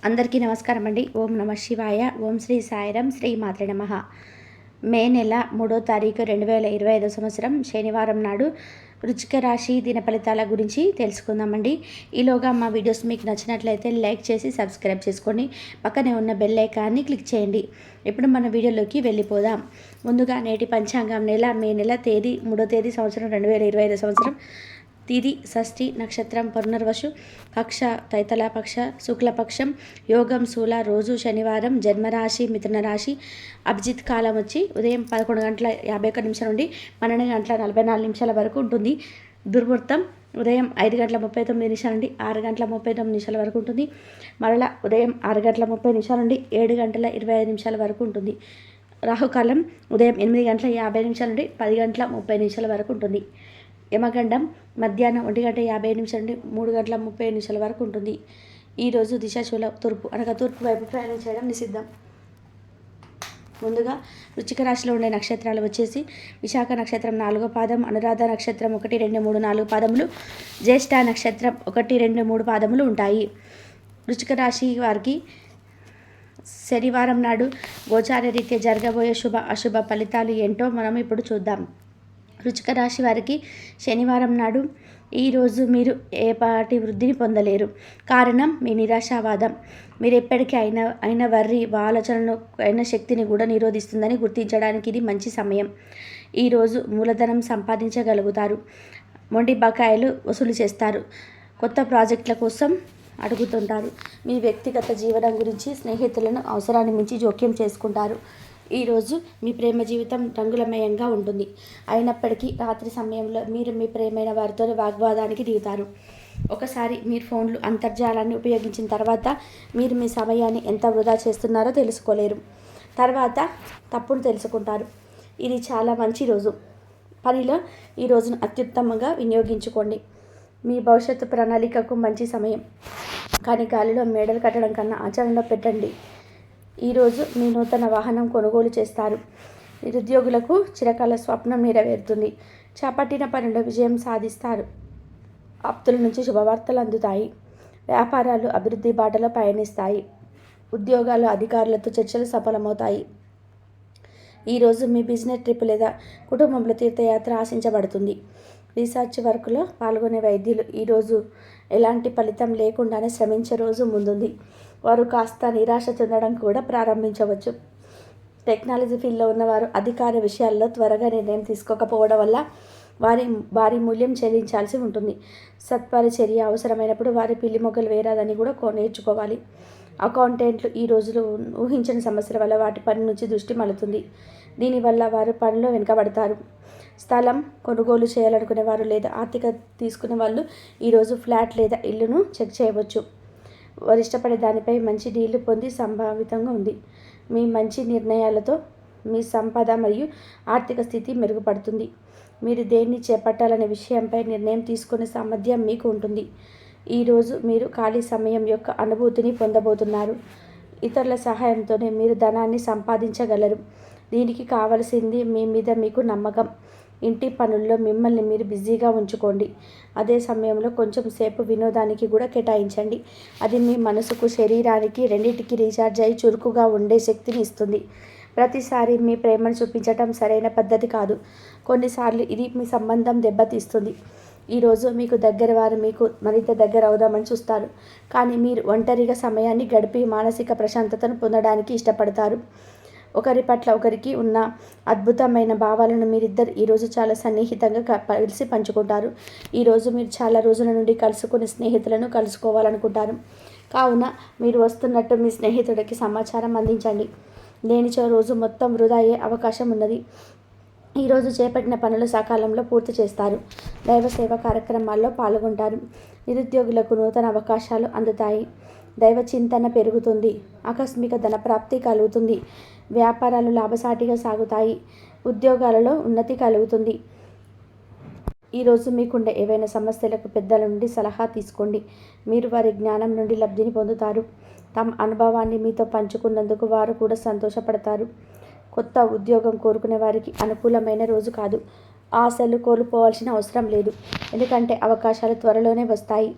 అందరికీ నమస్కారం అండి. ఓం నమ శివాయ. ఓం శ్రీ సాయిరం. శ్రీ మాత్రే నమః. మే నెల 3వ తారీఖు 2025 సంవత్సరం శనివారం నాడు వృశ్చిక రాశి దిన ఫలితాల గురించి తెలుసుకుందామండి. ఈలోగా మా వీడియోస్ మీకు నచ్చినట్లయితే లైక్ చేసి సబ్స్క్రైబ్ చేసుకోండి. పక్కనే ఉన్న బెల్ ఐకాన్ని క్లిక్ చేయండి. ఇప్పుడు మన వీడియోలోకి వెళ్ళిపోదాం. ముందుగా నేటి పంచాంగం మే నెల తేదీ 3వ తేదీ సంవత్సరం 2025 సంవత్సరం. తిది షష్ఠి, నక్షత్రం పునర్వసు, పక్ష తైతలపక్ష, శుక్లపక్షం, యోగం శూల, రోజు శనివారం, జన్మరాశి మిథున రాశి. అభిజిత్ కాలం వచ్చి ఉదయం 11:51 నుండి 12:44 వరకు ఉంటుంది. దుర్ముహూర్తం ఉదయం 5:39 నుండి 6:39 వరకు ఉంటుంది. మరలా ఉదయం 6:30 నుండి 7:25 వరకు ఉంటుంది. రాహుకాలం ఉదయం 8:50 నుండి 10:30 వరకు ఉంటుంది. యమగండం మధ్యాహ్నం 1:50 నుండి 3:30 వరకు ఉంటుంది. ఈరోజు దిశాశూల తూర్పు అనగా తూర్పు వైపు ప్రయాణం చేయడం నిషిద్ధం. ముందుగా వృశ్చిక రాశిలో ఉండే నక్షత్రాలు వచ్చేసి విశాఖ నక్షత్రం 4వ పాదం, అనురాధ నక్షత్రం 1, 2, 3, 4 పాదములు, జ్యేష్ఠ నక్షత్రం 1, 2, 3 పాదములు ఉంటాయి. వృశ్చిక రాశి వారికి శనివారం నాడు గోచార రీత్యా జరగబోయే శుభ అశుభ ఫలితాలు ఏంటో మనం ఇప్పుడు చూద్దాం. వృశ్చిక రాశి వారికి శనివారం నాడు ఈరోజు మీరు ఏపాటి వృద్ధిని పొందలేరు. కారణం మీ నిరాశావాదం. మీరు ఎప్పటికీ అయిన వర్రి ఆలోచనను అయిన శక్తిని కూడా నిరోధిస్తుందని గుర్తించడానికి ఇది మంచి సమయం. ఈరోజు మూలధనం సంపాదించగలుగుతారు. మొండి బకాయిలు వసూలు చేస్తారు. కొత్త ప్రాజెక్టుల కోసం అడుగుతుంటారు. మీ వ్యక్తిగత జీవనం గురించి స్నేహితులను అవసరాన్ని మించి జోక్యం చేసుకుంటారు. ఈరోజు మీ ప్రేమ జీవితం రంగులమయంగా ఉంటుంది. అయినప్పటికీ రాత్రి సమయంలో మీరు మీ ప్రేమైన వారితో వాగ్వాదానికి దిగుతారు. ఒకసారి మీరు ఫోన్లు అంతర్జాలాన్ని ఉపయోగించిన తర్వాత మీరు మీ సమయాన్ని ఎంత వృధా చేస్తున్నారో తెలుసుకోలేరు. తర్వాత తప్పును తెలుసుకుంటారు. ఇది చాలా మంచి రోజు. పనిలో ఈ రోజును అత్యుత్తమంగా వినియోగించుకోండి. మీ భవిష్యత్తు ప్రణాళికకు మంచి సమయం. కానీ గాలిలో మేడలు కట్టడం కన్నా ఆచరణలో పెట్టండి. ఈరోజు మీ నూతన వాహనం కొనుగోలు చేస్తారు. నిరుద్యోగులకు చిరకాల స్వప్నం నెరవేరుతుంది. చేపట్టిన పనిలో విజయం సాధిస్తారు. ఆప్తుల నుంచి శుభవార్తలు అందుతాయి. వ్యాపారాలు అభివృద్ధి బాటలో పయనిస్తాయి. ఉద్యోగాలు అధికారులతో చర్చలు సఫలమవుతాయి. ఈరోజు మీ బిజినెస్ ట్రిప్ లేదా కుటుంబంలో తీర్థయాత్ర ఆశించబడుతుంది. రీసెర్చ్ వర్క్లో పాల్గొనే వైద్యులు ఈరోజు ఎలాంటి ఫలితం లేకుండానే శ్రమించే రోజు ముందుంది. వారు కాస్త నిరాశ చెందడం కూడా ప్రారంభించవచ్చు. టెక్నాలజీ ఫీల్డ్లో ఉన్నవారు అధికార విషయాల్లో త్వరగా నిర్ణయం తీసుకోకపోవడం వల్ల వారి మూల్యం చెల్లించాల్సి ఉంటుంది. సత్పరిచర్య అవసరమైనప్పుడు వారి పిల్లి మొగ్గలు వేరాదని కూడా నేర్చుకోవాలి. అకౌంటెంట్లు ఈ రోజులు ఊహించని సమస్యల వల్ల వాటి పని నుంచి దృష్టి మళ్లుతుంది. దీనివల్ల వారు పనిలో వెనుకబడతారు. స్థలం కొనుగోలు చేయాలనుకునే వారు లేదా ఆర్థిక తీసుకునే వాళ్ళు ఈరోజు ఫ్లాట్ లేదా ఇల్లును చెక్ చేయవచ్చు. వారు ఇష్టపడే దానిపై మంచి డీళ్లు పొంది సంభావితంగా ఉంది. మీ మంచి నిర్ణయాలతో మీ సంపద మరియు ఆర్థిక స్థితి మెరుగుపడుతుంది. మీరు దేన్ని చేపట్టాలనే విషయంపై నిర్ణయం తీసుకునే సామర్థ్యం మీకు ఉంటుంది. ఈరోజు మీరు ఖాళీ సమయం యొక్క అనుభూతిని పొందబోతున్నారు. ఇతరుల సహాయంతోనే మీరు ధనాన్ని సంపాదించగలరు. దీనికి కావలసింది మీ మీద మీకు నమ్మకం. ఇంటి పనుల్లో మిమ్మల్ని మీరు బిజీగా ఉంచుకోండి. అదే సమయంలో కొంచెం సేపు వినోదానికి కూడా కేటాయించండి. అది మీ మనసుకు శరీరానికి రెండింటికి రీఛార్జ్ అయి చురుకుగా ఉండే శక్తిని ఇస్తుంది. ప్రతిసారి మీ ప్రేమను చూపించటం సరైన పద్ధతి కాదు. కొన్నిసార్లు ఇది మీ సంబంధం దెబ్బతీస్తుంది. ఈరోజు మీకు దగ్గర వారు మీకు మరింత దగ్గర అవుదామని చూస్తారు. కానీ మీరు ఒంటరిగా సమయాన్ని గడిపి మానసిక ప్రశాంతతను పొందడానికి ఇష్టపడతారు. ఒకరి పట్ల ఒకరికి ఉన్న అద్భుతమైన భావాలను మీరిద్దరు ఈరోజు చాలా సన్నిహితంగా కలిసి పంచుకుంటారు. ఈరోజు మీరు చాలా రోజుల నుండి కలుసుకునే స్నేహితులను కలుసుకోవాలనుకుంటారు. కావున మీరు వస్తున్నట్టు మీ స్నేహితుడికి సమాచారం అందించండి. లేనిచో రోజు మొత్తం వృధా అయ్యే అవకాశం ఉన్నది. ఈరోజు చేపట్టిన పనులు సకాలంలో పూర్తి చేస్తారు. దైవ సేవ కార్యక్రమాల్లో పాల్గొంటారు. నిరుద్యోగులకు నూతన అవకాశాలు అందుతాయి. దైవ చింతన పెరుగుతుంది. ఆకస్మిక ధనప్రాప్తి కలుగుతుంది. వ్యాపారాలు లాభసాటిగా సాగుతాయి. ఉద్యోగాలలో ఉన్నతి కలుగుతుంది. ఈరోజు మీకుండే ఏవైనా సమస్యలకు పెద్దల నుండి సలహా తీసుకోండి. మీరు వారి జ్ఞానం నుండి లబ్ధిని పొందుతారు. తమ అనుభవాన్ని మీతో పంచుకున్నందుకు వారు కూడా సంతోషపడతారు. కొత్త ఉద్యోగం కోరుకునే వారికి అనుకూలమైన రోజు కాదు. ఆశలు కోల్పోవాల్సిన అవసరం లేదు, ఎందుకంటే అవకాశాలు త్వరలోనే వస్తాయి.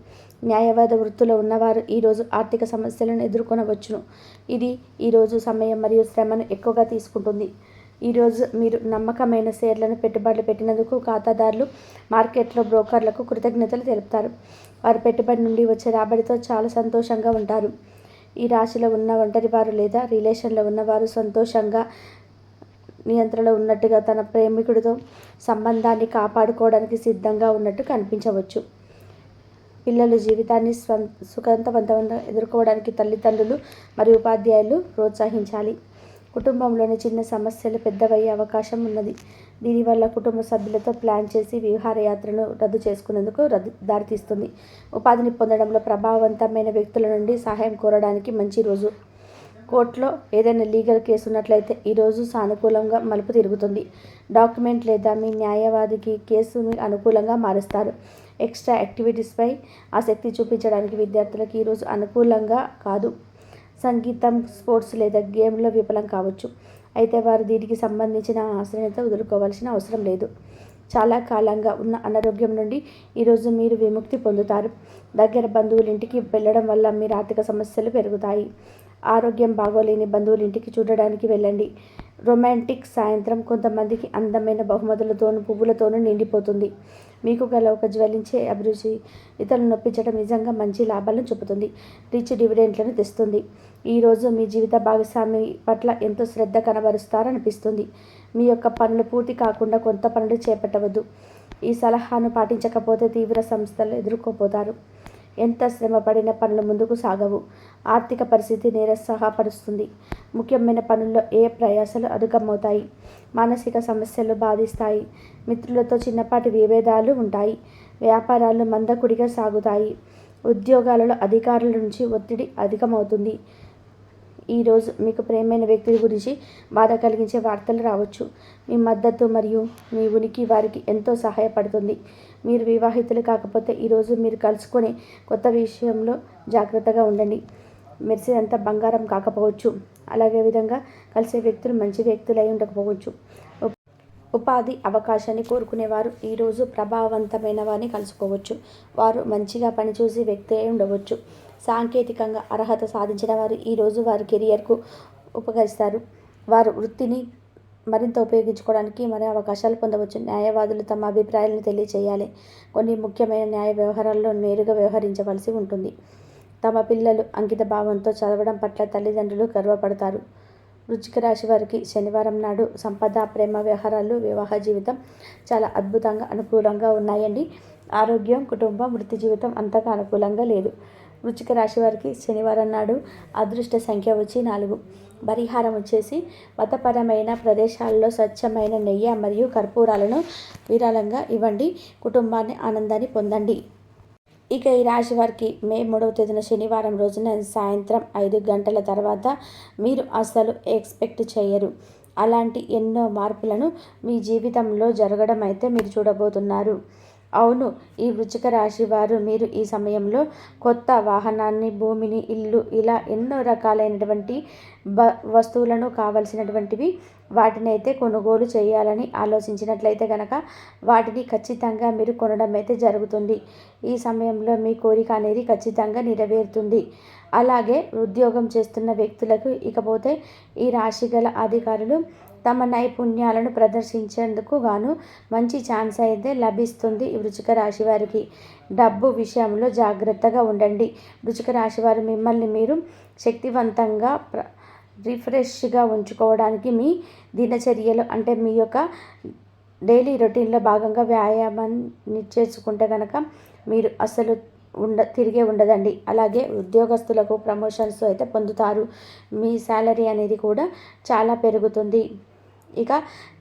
న్యాయవాద వృత్తిలో ఉన్నవారు ఈరోజు ఆర్థిక సమస్యలను ఎదుర్కొనవచ్చును. ఇది ఈరోజు సమయం మరియు శ్రమను ఎక్కువగా తీసుకుంటుంది. ఈరోజు మీరు నమ్మకమైన షేర్లను పెట్టుబడులు పెట్టినందుకు ఖాతాదారులు మార్కెట్లో బ్రోకర్లకు కృతజ్ఞతలు తెలుపుతారు. వారు పెట్టుబడి నుండి వచ్చే రాబడితో చాలా సంతోషంగా ఉంటారు. ఈ రాశిలో ఉన్న ఒంటరివారు లేదా రిలేషన్లో ఉన్నవారు సంతోషంగా నియంత్రణలో ఉన్నట్టుగా తన ప్రేమికుడితో సంబంధాన్ని కాపాడుకోవడానికి సిద్ధంగా ఉన్నట్టు కనిపించవచ్చు. పిల్లలు జీవితాన్ని సుఖవంతంగా ఎదుర్కోవడానికి తల్లిదండ్రులు మరియు ఉపాధ్యాయులు ప్రోత్సహించాలి. కుటుంబంలోని చిన్న సమస్యలు పెద్దవయ్యే అవకాశం ఉన్నది. దీనివల్ల కుటుంబ సభ్యులతో ప్లాన్ చేసి విహారయాత్రను రద్దు చేసుకునేందుకు దారితీస్తుంది. ఉపాధిని పొందడంలో ప్రభావవంతమైన వ్యక్తుల నుండి సహాయం కోరడానికి మంచి రోజు. కోర్టులో ఏదైనా లీగల్ కేసు ఉన్నట్లయితే ఈరోజు సానుకూలంగా మలుపు తిరుగుతుంది. డాక్యుమెంట్ లేదా మీ న్యాయవాదికి కేసుని అనుకూలంగా మారుస్తారు. ఎక్స్ట్రా యాక్టివిటీస్పై ఆసక్తి చూపించడానికి విద్యార్థులకు ఈరోజు అనుకూలంగా కాదు. సంగీతం, స్పోర్ట్స్ లేదా గేమ్లో విఫలం కావచ్చు, అయితే వారు దీనికి సంబంధించిన ఆశ్రయత వదులుకోవాల్సిన అవసరం లేదు. చాలా కాలంగా ఉన్న అనారోగ్యం నుండి ఈరోజు మీరు విముక్తి పొందుతారు. దగ్గర బంధువుల ఇంటికి వెళ్ళడం వల్ల మీరు ఆర్థిక సమస్యలు పెరుగుతాయి. ఆరోగ్యం బాగోలేని బంధువుల ఇంటికి చూడడానికి వెళ్ళండి. రొమాంటిక్ సాయంత్రం కొంతమందికి అందమైన బహుమతులతోనూ పువ్వులతోనూ నిండిపోతుంది. మీకు గల ఒక జ్వలించే అభిరుచి ఇతరులను నొప్పించడం నిజంగా మంచి లాభాలను చూపుతుంది. రిచ్ డివిడెంట్లను తెస్తుంది. ఈరోజు మీ జీవిత భాగస్వామి పట్ల ఎంతో శ్రద్ధ కనబరుస్తారనిపిస్తుంది. మీ యొక్క పనులు పూర్తి కాకుండా కొత్త పనులు చేపట్టవద్దు. ఈ సలహాను పాటించకపోతే తీవ్ర సమస్యలు ఎదుర్కోపోతారు. ఎంత శ్రమపడిన పనులు ముందుకు సాగవు. ఆర్థిక పరిస్థితి నిరుత్సాహపరుస్తుంది. ముఖ్యమైన పనుల్లో ఏ ప్రయాసాలు అధికమవుతాయి. మానసిక సమస్యలు బాధిస్తాయి. మిత్రులతో చిన్నపాటి విభేదాలు ఉంటాయి. వ్యాపారాలు మందకుడిగా సాగుతాయి. ఉద్యోగాలలో అధికారుల నుంచి ఒత్తిడి అధికమవుతుంది. ఈరోజు మీకు ప్రియమైన వ్యక్తి గురించి బాధ కలిగించే వార్తలు రావచ్చు. మీ మద్దతు మరియు మీ ఉనికి వారికి ఎంతో సహాయపడుతుంది. మీరు వివాహితులు కాకపోతే ఈరోజు మీరు కలుసుకునే కొత్త విషయంలో జాగ్రత్తగా ఉండండి. మెరిసేదంత బంగారం కాకపోవచ్చు, అలాగే విధంగా కలిసే వ్యక్తులు మంచి వ్యక్తులు అయి ఉండకపోవచ్చు. ఉపాధి అవకాశాన్ని కోరుకునేవారు ఈరోజు ప్రభావవంతమైన వారిని కలుసుకోవచ్చు. వారు మంచిగా పనిచేసే వ్యక్తి అయి ఉండవచ్చు. సాంకేతికంగా అర్హత సాధించిన వారు ఈరోజు వారి కెరియర్కు ఉపకరిస్తారు. వారు వృత్తిని మరింత ఉపయోగించుకోవడానికి మరే అవకాశాలు పొందవచ్చు. న్యాయవాదులు తమ అభిప్రాయాలను తెలియచేయాలి. కొన్ని ముఖ్యమైన న్యాయ వ్యవహారాల్లో నేరుగా వ్యవహరించవలసి ఉంటుంది. తమ పిల్లలు అంకిత భావంతో చదవడం పట్ల తల్లిదండ్రులు గర్వపడతారు. వృశ్చిక రాశి వారికి శనివారం నాడు సంపద, ప్రేమ వ్యవహారాలు, వివాహ జీవితం చాలా అద్భుతంగా అనుకూలంగా ఉన్నాయండి. ఆరోగ్యం, కుటుంబం, వృత్తి జీవితం అంతగా అనుకూలంగా లేదు. వృశ్చిక రాశి వారికి శనివారం నాడు అదృష్ట సంఖ్య వచ్చి 4. పరిహారం వచ్చేసి మతపరమైన ప్రదేశాల్లో స్వచ్ఛమైన నెయ్యి మరియు కర్పూరాలను విరాళంగా ఇవ్వండి. కుటుంబాన్ని ఆనందాన్ని పొందండి. ఇక ఈ రాశి వారికి మే 3వ తేదీన శనివారం రోజున సాయంత్రం 5 గంటల తర్వాత మీరు అసలు ఎక్స్పెక్ట్ చేయరు అలాంటి ఎన్నో మార్పులను మీ జీవితంలో జరగడం అయితే మీరు చూడబోతున్నారు. అవును, ఈ వృశ్చిక రాశి వారు మీరు ఈ సమయంలో కొత్త వాహనాన్ని, భూమిని, ఇల్లు ఇలా ఎన్నో రకాలైనటువంటి వస్తువులను కావలసినటువంటివి వాటిని అయితే కొనుగోలు చేయాలని ఆలోచించినట్లయితే కనుక వాటిని ఖచ్చితంగా మీరు కొనడం అయితే జరుగుతుంది. ఈ సమయంలో మీ కోరిక అనేది ఖచ్చితంగా నెరవేరుతుంది. అలాగే ఉద్యోగం చేస్తున్న వ్యక్తులకు ఇకపోతే ఈ రాశి గల అధికారులు తమ నైపుణ్యాలను ప్రదర్శించేందుకు గాను మంచి ఛాన్స్ అయితే లభిస్తుంది. ఈ వృశ్చిక రాశి వారికి డబ్బు విషయంలో జాగ్రత్తగా ఉండండి. వృశ్చిక రాశి వారు మిమ్మల్ని మీరు శక్తివంతంగా రిఫ్రెష్గా ఉంచుకోవడానికి మీ దినచర్యలు అంటే మీ యొక్క డైలీ రొటీన్లో భాగంగా వ్యాయామాన్ని చేసుకుంటే కనుక మీరు అసలు తిరిగే ఉండదండి. అలాగే ఉద్యోగస్తులకు ప్రమోషన్స్ అయితే పొందుతారు. మీ శాలరీ అనేది కూడా చాలా పెరుగుతుంది. ఇక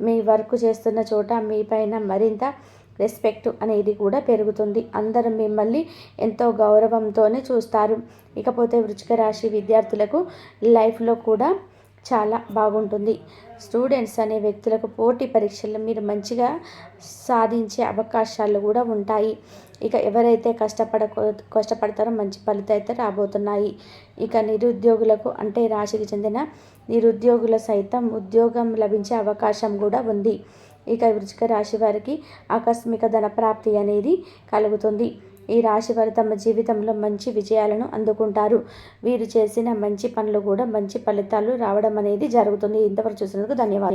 మీ వర్క్ చేస్తున్న చోట మీ పైన మరింత రెస్పెక్ట్ అనేది కూడా పెరుగుతుంది. అందరూ మిమ్మల్ని ఎంతో గౌరవంతోనే చూస్తారు. ఇకపోతే వృశ్చిక రాశి విద్యార్థులకు లైఫ్లో కూడా చాలా బాగుంటుంది. స్టూడెంట్స్ అనే వ్యక్తులకు పోటీ పరీక్షల్లో మీరు మంచిగా సాధించే అవకాశాలు కూడా ఉంటాయి. ఇక ఎవరైతే కష్టపడతారో మంచి ఫలితాలు అయితే రాబోతున్నాయి. ఇక నిరుద్యోగులకు అంటే రాశికి చెందిన నిరుద్యోగుల సైతం ఉద్యోగం లభించే అవకాశం కూడా ఉంది. ఇక వృశ్చిక రాశి వారికి ఆకస్మిక ధన ప్రాప్తి అనేది కలుగుతుంది. ఈ రాశి వారు తమ జీవితంలో మంచి విజయాలను అందుకుంటారు. వీరు చేసిన మంచి పనులు కూడా మంచి ఫలితాలు రావడం అనేది జరుగుతుంది. ఇంతవరకు చూసినందుకు ధన్యవాదాలు.